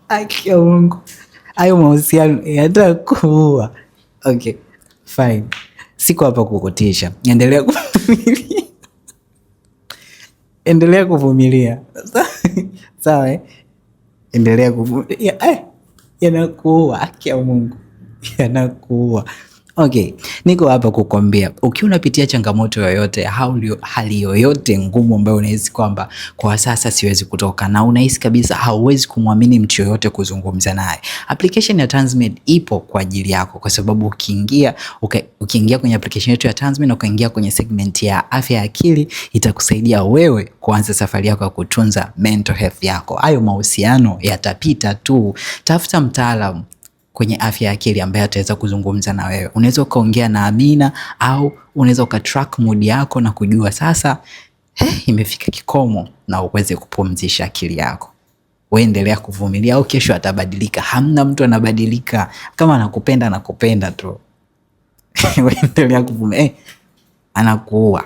Aki ya Mungu, hayo mahusiano yatakuua. Okay, fine, siko hapa kukutisha, endelea kuvumilia. Endelea kuvumilia. Sawa, endelea kuvumilia. Yanakuua, haki ya Mungu, yanakuua. Okay, niko hapa kukwambia ukiwa unapitia changamoto yoyote, hali yoyote ngumu ambayo unahisi kwamba kwa sasa siwezi kutoka, na unahisi kabisa hauwezi kumwamini mtu yoyote kuzungumza naye, application ya Tanzmed ipo kwa ajili yako, kwa sababu ukiingia kwenye application yetu ya Tanzmed na ukaingia kwenye segment ya afya ya akili, itakusaidia wewe kuanza safari yako ya kutunza mental health yako. Hayo mahusiano yatapita tu. Tafuta mtaalamu kwenye afya ya akili ambaye ataweza kuzungumza na wewe. Unaweza ukaongea na Amina, au unaweza ukatrack mood yako na kujua sasa imefika kikomo, na uweze kupumzisha akili yako. Wewe endelea kuvumilia, au kesho atabadilika. Hamna mtu anabadilika. Kama anakupenda anakupenda tu. Wewe endelea kuvumilia. Anakuua.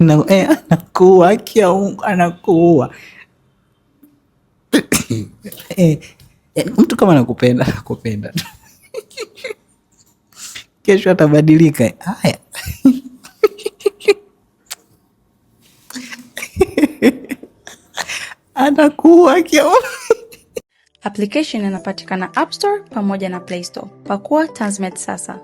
Anakuua, kia Mungu, anakuua. Mtu kama nakupenda nakupenda. Kesho atabadilika. Haya. Anakuwa kio. Application inapatikana App Store pamoja na Play Store. Pakua Tanzmed sasa.